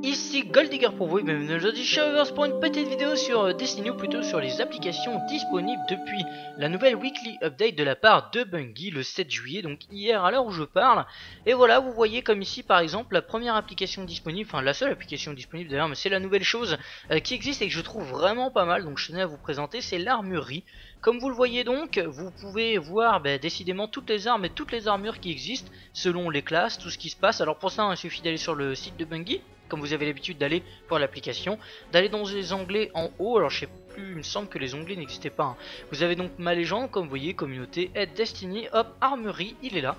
Ici Goldigger pour vous et bienvenue aujourd'hui chez Overs pour une petite vidéo sur Destiny ou plutôt sur les applications disponibles depuis la nouvelle weekly update de la part de Bungie le 7 juillet, donc hier à l'heure où je parle. Et voilà, vous voyez comme ici par exemple la première application disponible, enfin la seule application disponible d'ailleurs, mais c'est la nouvelle chose qui existe et que je trouve vraiment pas mal, donc je tenais à vous présenter, c'est l'armurerie. Comme vous le voyez donc, vous pouvez voir décidément toutes les armes et toutes les armures qui existent selon les classes, tout ce qui se passe. Alors pour ça il suffit d'aller sur le site de Bungie, comme vous avez l'habitude d'aller pour l'application, d'aller dans les onglets en haut. Alors je sais plus, il me semble que les onglets n'existaient pas, hein. Vous avez donc ma légende, comme vous voyez, communauté, aide, Destiny, hop, armurerie, il est là.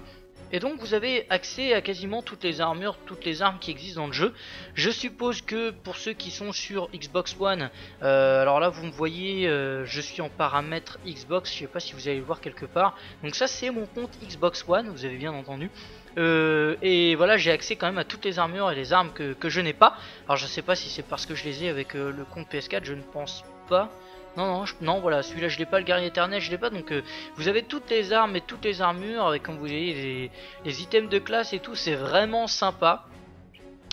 Et donc vous avez accès à quasiment toutes les armures, toutes les armes qui existent dans le jeu. Je suppose que pour ceux qui sont sur Xbox One, alors là vous me voyez, je suis en paramètres Xbox, je sais pas si vous allez le voir quelque part. Donc ça c'est mon compte Xbox One, vous avez bien entendu. Et voilà, j'ai accès quand même à toutes les armures et les armes que je n'ai pas. Alors je sais pas si c'est parce que je les ai avec le compte PS4, je ne pense pas. Non, voilà, celui-là je l'ai pas, le guerrier éternel je l'ai pas, donc vous avez toutes les armes et toutes les armures, avec comme vous voyez les items de classe et tout, c'est vraiment sympa.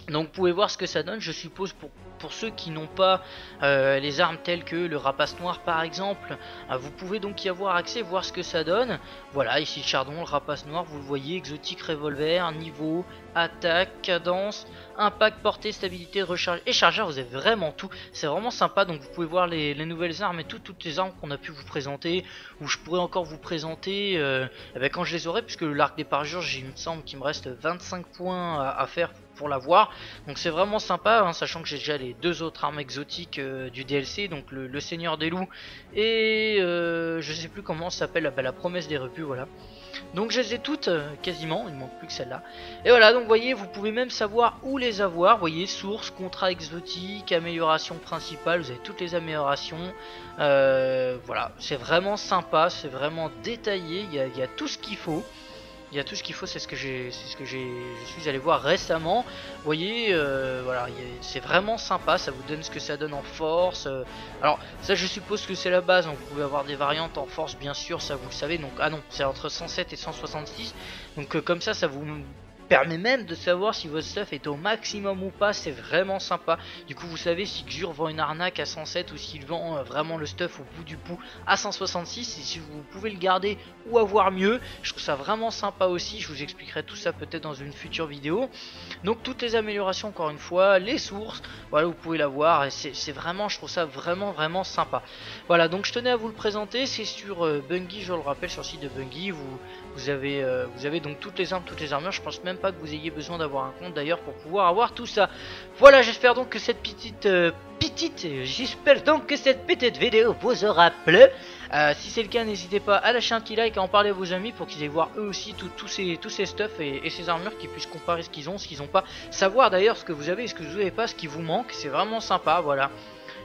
Donc vous pouvez voir ce que ça donne, je suppose pour ceux qui n'ont pas les armes telles que le rapace noir par exemple, vous pouvez donc y avoir accès, voir ce que ça donne. Voilà, ici chardon, le rapace noir, vous le voyez, exotique revolver, niveau, attaque, cadence, impact, portée, stabilité, recharge et chargeur, vous avez vraiment tout, c'est vraiment sympa. Donc vous pouvez voir les nouvelles armes et toutes les armes qu'on a pu vous présenter, ou je pourrais encore vous présenter quand je les aurai, puisque l'arc des parjures, il me semble qu'il me reste 25 points à faire pour l'avoir, donc c'est vraiment sympa, hein, sachant que j'ai déjà les deux autres armes exotiques du DLC, donc le Seigneur des Loups et je sais plus comment ça s'appelle, la promesse des repus, voilà. Donc je les ai toutes quasiment, il ne manque plus que celle-là. Et voilà, donc vous voyez, vous pouvez même savoir où les avoir. Vous voyez, source, contrat exotique, amélioration principale, vous avez toutes les améliorations. Voilà, c'est vraiment sympa, c'est vraiment détaillé, il y a tout ce qu'il faut. Il y a tout ce qu'il faut, c'est ce que je suis allé voir récemment. Vous voyez, voilà, c'est vraiment sympa, ça vous donne ce que ça donne en force. Alors ça je suppose que c'est la base, donc vous pouvez avoir des variantes en force bien sûr, ça vous le savez. Donc ah non, c'est entre 107 et 166. Donc comme ça vous permet même de savoir si votre stuff est au maximum ou pas, c'est vraiment sympa. Du coup vous savez si Xur vend une arnaque à 107 ou s'il vend vraiment le stuff au bout du bout à 166, et si vous pouvez le garder ou avoir mieux, je trouve ça vraiment sympa aussi. Je vous expliquerai tout ça peut-être dans une future vidéo. Donc toutes les améliorations encore une fois, les sources, voilà, vous pouvez la voir, et c'est vraiment, je trouve ça vraiment sympa. Voilà, donc je tenais à vous le présenter, c'est sur Bungie, je le rappelle, sur le site de Bungie, vous avez donc toutes les armes, toutes les armures. Je pense même pas que vous ayez besoin d'avoir un compte d'ailleurs pour pouvoir avoir tout ça. Voilà, j'espère donc que cette j'espère donc que cette petite vidéo vous aura plu. Si c'est le cas, n'hésitez pas à lâcher un petit like, à en parler à vos amis pour qu'ils aient voir eux aussi tous ces stuff et ces armures, qu'ils puissent comparer ce qu'ils ont, ce qu'ils n'ont pas, savoir d'ailleurs ce que vous avez et ce que vous n'avez pas, ce qui vous manque. C'est vraiment sympa, voilà.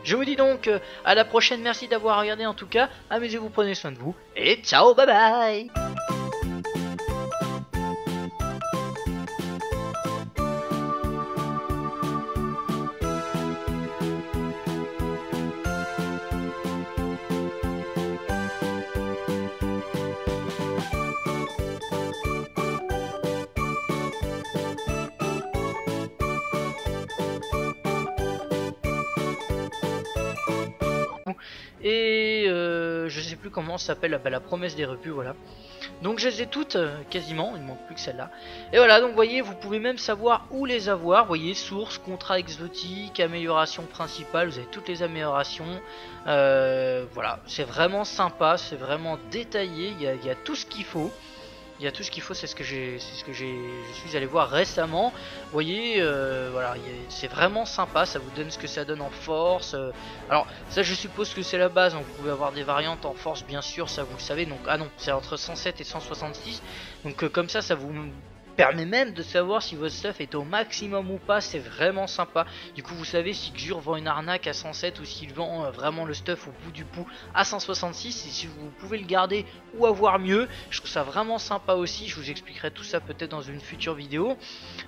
Je vous dis donc à la prochaine, merci d'avoir regardé en tout cas, amusez-vous, prenez soin de vous et ciao, bye bye. Et je sais plus comment ça s'appelle, la promesse des repus, voilà. Donc je les ai toutes quasiment, il ne manque plus que celle-là. Et voilà, donc vous voyez, vous pouvez même savoir où les avoir. Vous voyez, source, contrat exotique, amélioration principale, vous avez toutes les améliorations. Voilà, c'est vraiment sympa, c'est vraiment détaillé, il y a tout ce qu'il faut. Il y a tout ce qu'il faut, c'est ce que je suis allé voir récemment. Vous voyez, voilà, c'est vraiment sympa, ça vous donne ce que ça donne en force. Alors ça je suppose que c'est la base, donc vous pouvez avoir des variantes en force bien sûr, ça vous le savez. Donc ah non, c'est entre 107 et 166. Donc comme ça vous permet même de savoir si votre stuff est au maximum ou pas, c'est vraiment sympa. Du coup vous savez si Xur vend une arnaque à 107 ou s'il vend vraiment le stuff au bout du bout à 166, et si vous pouvez le garder ou avoir mieux, je trouve ça vraiment sympa aussi. Je vous expliquerai tout ça peut-être dans une future vidéo.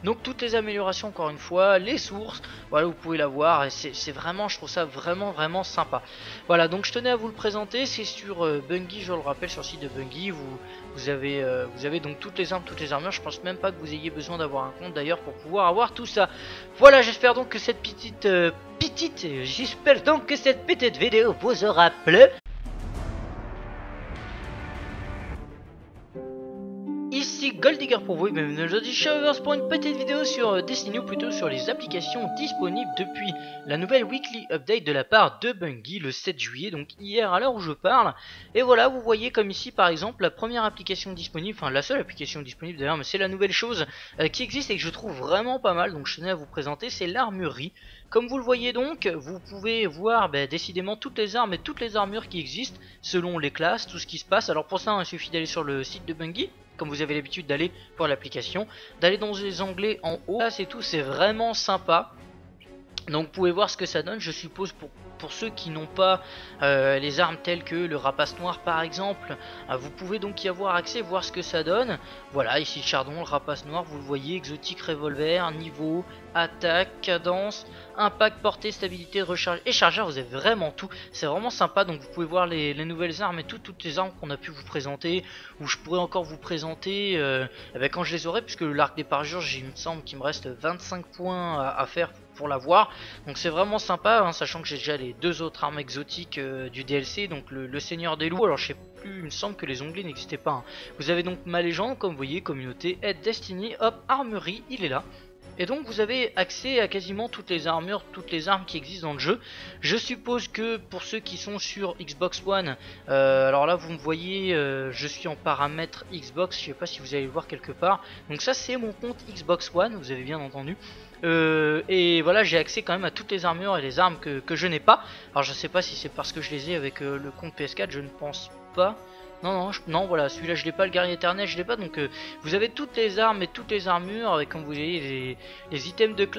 Donc toutes les améliorations encore une fois, les sources, voilà, vous pouvez la voir, et c'est vraiment, je trouve ça vraiment sympa. Voilà, donc je tenais à vous le présenter, c'est sur Bungie, je le rappelle, sur le site de Bungie, vous vous avez donc toutes les armes, toutes les armures. Je pense même pas que vous ayez besoin d'avoir un compte d'ailleurs pour pouvoir avoir tout ça. Voilà, j'espère donc que cette j'espère donc que cette petite vidéo vous aura plu. Ici Goldigger pour vous et bienvenue aujourd'hui chez Overse pour une petite vidéo sur Destiny, ou plutôt sur les applications disponibles depuis la nouvelle weekly update de la part de Bungie le 7 juillet, donc hier à l'heure où je parle. Et voilà, vous voyez comme ici par exemple la première application disponible, enfin la seule application disponible d'ailleurs, mais c'est la nouvelle chose qui existe et que je trouve vraiment pas mal, donc je tenais à vous présenter, c'est l'armurerie. Comme vous le voyez donc, vous pouvez voir décidément toutes les armes et toutes les armures qui existent selon les classes, tout ce qui se passe. Alors pour ça, il suffit d'aller sur le site de Bungie, comme vous avez l'habitude d'aller pour l'application, d'aller dans les onglets en haut, là c'est tout, c'est vraiment sympa. Donc vous pouvez voir ce que ça donne, je suppose pour ceux qui n'ont pas les armes telles que le rapace noir par exemple, vous pouvez donc y avoir accès, voir ce que ça donne. Voilà, ici Chardon, le rapace noir, vous le voyez, exotique, revolver, niveau, attaque, cadence, impact, portée, stabilité, recharge et chargeur, vous avez vraiment tout, c'est vraiment sympa. Donc vous pouvez voir les nouvelles armes et toutes les armes qu'on a pu vous présenter, ou je pourrais encore vous présenter quand je les aurai, puisque l'arc des parjures, il me semble qu'il me reste 25 points à faire pour l'avoir, donc c'est vraiment sympa, hein, sachant que j'ai déjà les deux autres armes exotiques du DLC, donc le Seigneur des Loups. Alors je sais plus, il me semble que les onglets n'existaient pas, hein. Vous avez donc ma légende, comme vous voyez, communauté, aide, Destiny, hop, armurerie, il est là. Et donc vous avez accès à quasiment toutes les armures, toutes les armes qui existent dans le jeu. Je suppose que pour ceux qui sont sur Xbox One, alors là vous me voyez, je suis en paramètres Xbox, je sais pas si vous allez le voir quelque part. Donc ça c'est mon compte Xbox One, vous avez bien entendu. Et voilà, j'ai accès quand même à toutes les armures et les armes que je n'ai pas. Alors je sais pas si c'est parce que je les ai avec le compte PS4, je ne pense pas. Non, voilà, celui-là je l'ai pas, le guerrier éternel je l'ai pas. Donc vous avez toutes les armes et toutes les armures, et comme vous voyez les items de classe.